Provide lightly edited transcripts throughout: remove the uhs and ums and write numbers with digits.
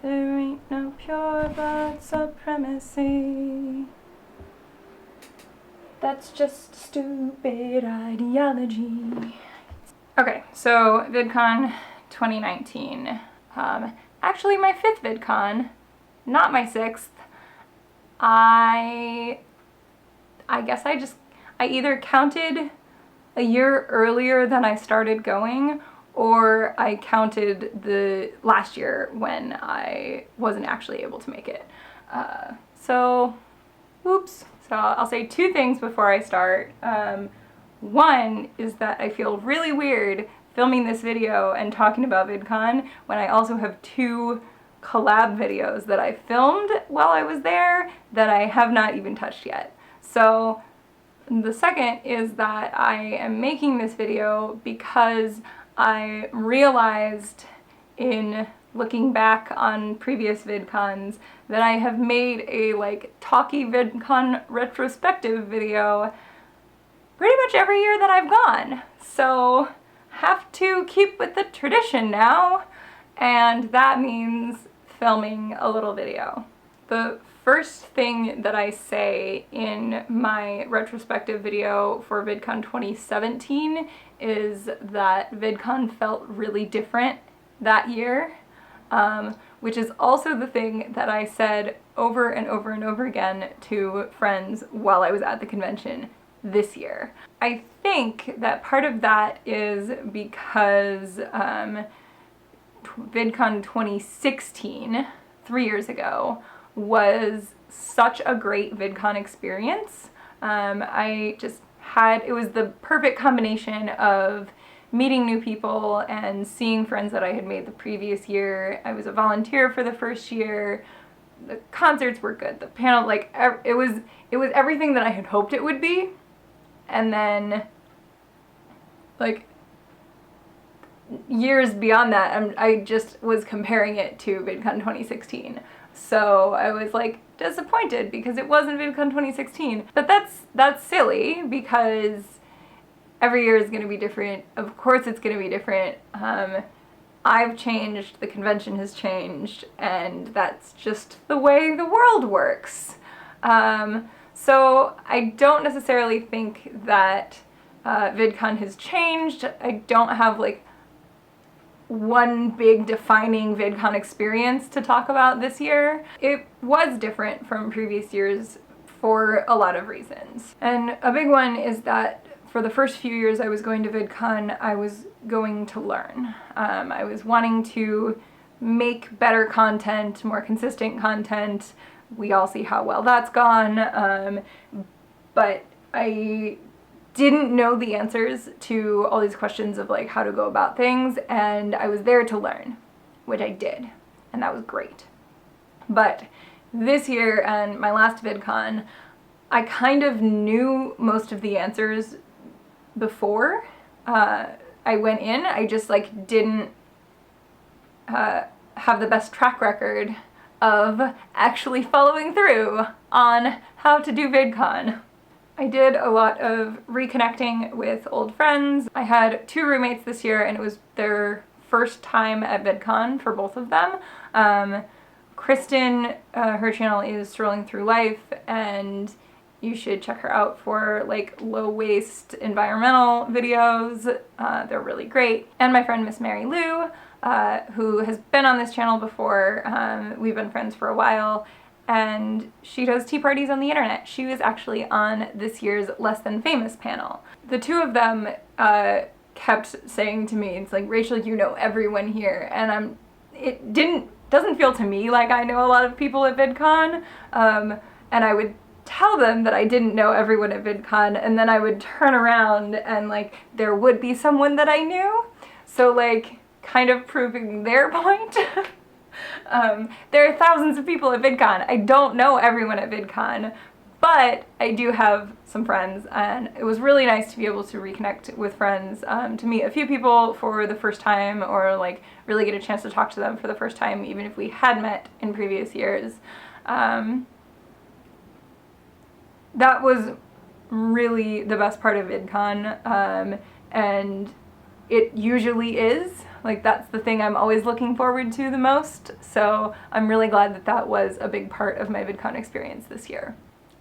There ain't no pure blood supremacy. That's just stupid ideology. Okay, so VidCon 2019. Actually my 5th VidCon, not my 6th. I guess I either counted a year earlier than I started going, or I counted the last year when I wasn't actually able to make it. Oops. So I'll say 2 things before I start. One is that I feel really weird filming this video and talking about VidCon when I also have 2 collab videos that I filmed while I was there that I have not even touched yet. So the second is that I am making this video because I realized in looking back on previous VidCons that I have made a talky VidCon retrospective video pretty much every year that I've gone. So have to keep with the tradition now, and that means filming a little video. The first thing that I say in my retrospective video for VidCon 2017 is that VidCon felt really different that year, which is also the thing that I said over and over and over again to friends while I was at the convention this year. I think that part of that is because VidCon 2016, 3 years ago, was such a great VidCon experience. It was the perfect combination of meeting new people and seeing friends that I had made the previous year. I was a volunteer for the first year. The concerts were good. The panel, it was everything that I had hoped it would be. And then, years beyond that, I just was comparing it to VidCon 2016. So I was disappointed because it wasn't VidCon 2016. But that's silly because every year is going to be different. Of course it's going to be different. I've changed, the convention has changed, and that's just the way the world works. So I don't necessarily think that VidCon has changed. I don't have one big defining VidCon experience to talk about this year. It was different from previous years for a lot of reasons. And a big one is that for the first few years I was going to VidCon, I was going to learn. I was wanting to make better content, more consistent content. We all see how well that's gone, but I didn't know the answers to all these questions of how to go about things, and I was there to learn, which I did, and that was great. But this year and my last VidCon, I kind of knew most of the answers before I went in. I just didn't have the best track record of actually following through on how to do VidCon. I did a lot of reconnecting with old friends. I had 2 roommates this year, and it was their first time at VidCon for both of them. Kristen, her channel is Strolling Through Life, and you should check her out for low-waste environmental videos. They're really great. And my friend Miss Mary Lou, who has been on this channel before. We've been friends for a while, and she does tea parties on the internet. She was actually on this year's Less Than Famous panel. The 2 of them kept saying to me, it's Rachel, you know everyone here, and it doesn't feel to me like I know a lot of people at VidCon, and I would tell them that I didn't know everyone at VidCon, and then I would turn around and there would be someone that I knew. So kind of proving their point. There are thousands of people at VidCon. I don't know everyone at VidCon, but I do have some friends, and it was really nice to be able to reconnect with friends, to meet a few people for the first time, or really get a chance to talk to them for the first time, even if we had met in previous years. That was really the best part of VidCon, and it usually is. Like, that's the thing I'm always looking forward to the most. So I'm really glad that that was a big part of my VidCon experience this year.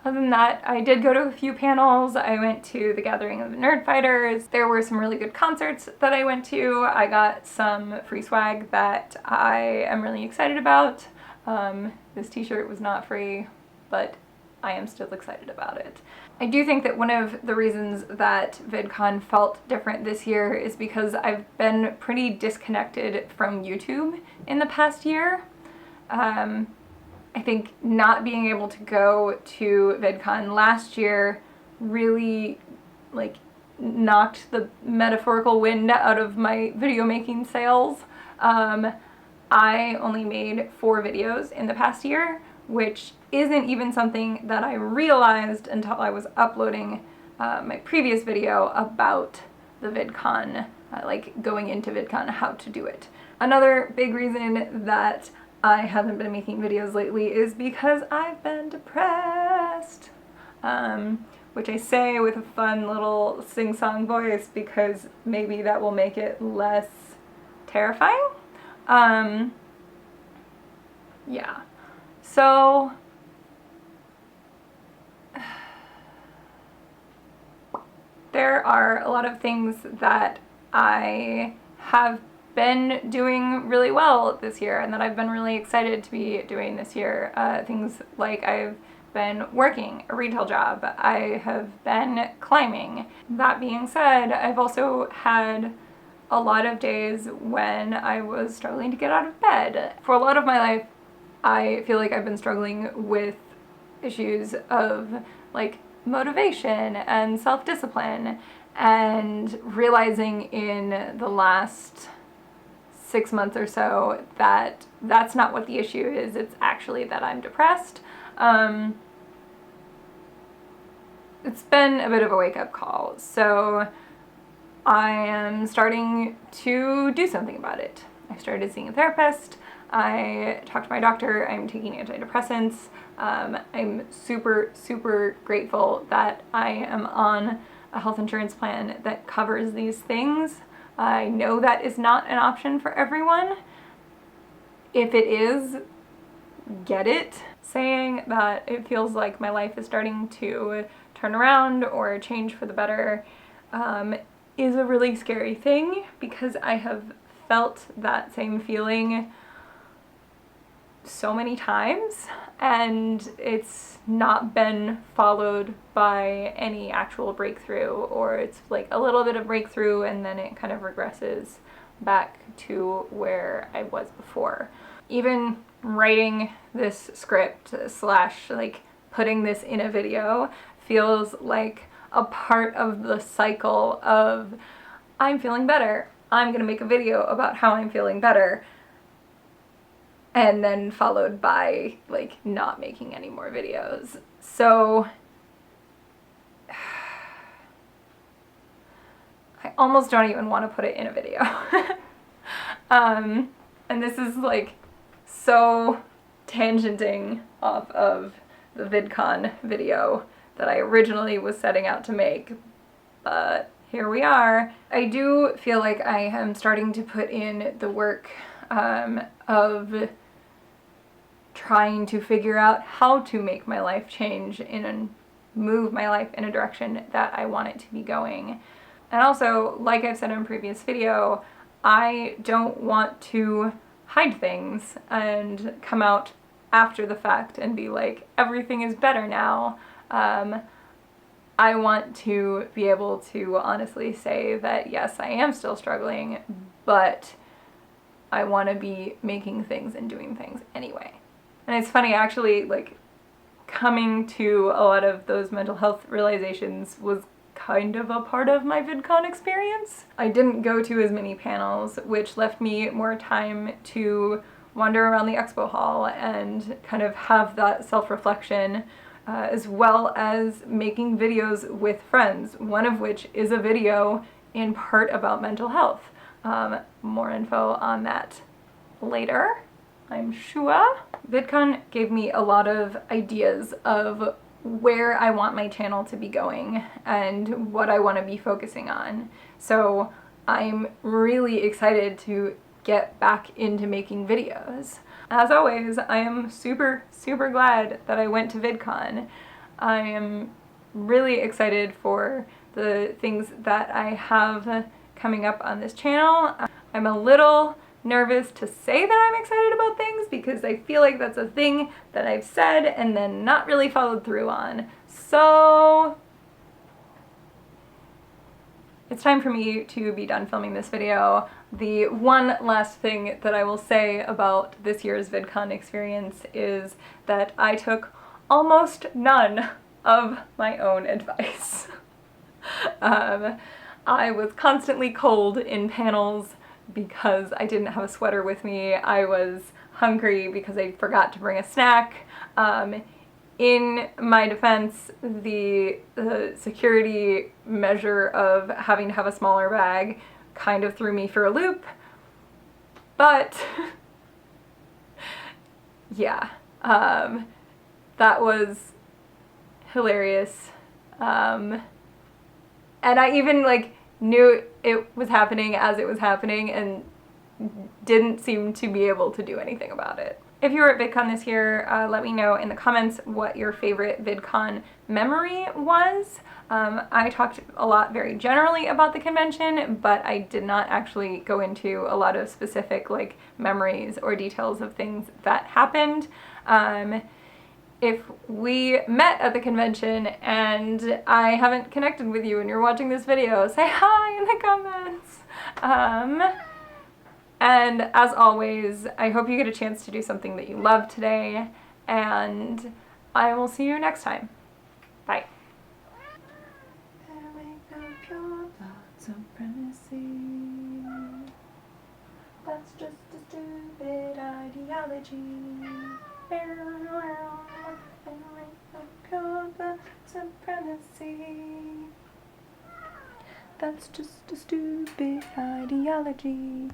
Other than that, I did go to a few panels. I went to the Gathering of the Nerdfighters. There were some really good concerts that I went to. I got some free swag that I am really excited about. This t-shirt was not free, but I am still excited about it. I do think that one of the reasons that VidCon felt different this year is because I've been pretty disconnected from YouTube in the past year. I think not being able to go to VidCon last year really like knocked the metaphorical wind out of my video making sails. I only made 4 videos in the past year, which isn't even something that I realized until I was uploading my previous video about the VidCon, like going into VidCon, how to do it. Another big reason that I haven't been making videos lately is because I've been depressed, which I say with a fun little sing-song voice because maybe that will make it less terrifying. Yeah, so there are a lot of things that I have been doing really well this year and that I've been really excited to be doing this year. Things like I've been working a retail job, I have been climbing. That being said, I've also had a lot of days when I was struggling to get out of bed. For a lot of my life, I feel like I've been struggling with issues of like motivation and self-discipline, and realizing in the last 6 months or so that that's not what the issue is. It's actually that I'm depressed. It's been a bit of a wake-up call, so I am starting to do something about it. I started seeing a therapist. I talked to my doctor. I'm taking antidepressants. I'm super, super grateful that I am on a health insurance plan that covers these things. I know that is not an option for everyone. If it is, get it. Saying that it feels like my life is starting to turn around or change for the better is a really scary thing, because I have felt that same feeling so many times and it's not been followed by any actual breakthrough, or it's like a little bit of breakthrough and then it kind of regresses back to where I was before. Even writing this script slash like putting this in a video feels like a part of the cycle of I'm feeling better, I'm gonna make a video about how I'm feeling better, and then followed by like not making any more videos. So I almost don't even want to put it in a video. And this is like so tangenting off of the VidCon video that I originally was setting out to make, but here we are. I do feel like I am starting to put in the work of trying to figure out how to make my life change and move my life in a direction that I want it to be going. And also, like I've said in a previous video, I don't want to hide things and come out after the fact and be like, everything is better now. I want to be able to honestly say that yes, I am still struggling, but I want to be making things and doing things anyway. And it's funny, actually, like, coming to a lot of those mental health realizations was kind of a part of my VidCon experience. I didn't go to as many panels, which left me more time to wander around the expo hall and kind of have that self-reflection, as well as making videos with friends, one of which is a video in part about mental health. More info on that later, I'm sure. VidCon gave me a lot of ideas of where I want my channel to be going and what I want to be focusing on. So I'm really excited to get back into making videos. As always, I am super, super glad that I went to VidCon. I am really excited for the things that I have coming up on this channel. I'm a little nervous to say that I'm excited about things because I feel like that's a thing that I've said and then not really followed through on. So it's time for me to be done filming this video. The one last thing that I will say about this year's VidCon experience is that I took almost none of my own advice. I was constantly cold in panels because I didn't have a sweater with me. I was hungry because I forgot to bring a snack. In my defense, the security measure of having to have a smaller bag kind of threw me for a loop, but yeah, that was hilarious. And I even like knew it was happening as it was happening and didn't seem to be able to do anything about it. If you were at VidCon this year, let me know in the comments what your favorite VidCon memory was. I talked a lot very generally about the convention, but I did not actually go into a lot of specific like memories or details of things that happened. If we met at the convention and I haven't connected with you and you're watching this video, say hi in the comments. And as always, I hope you get a chance to do something that you love today, and I will see you next time. Bye. That's just a stupid ideology. Supremacy. That's just a stupid ideology.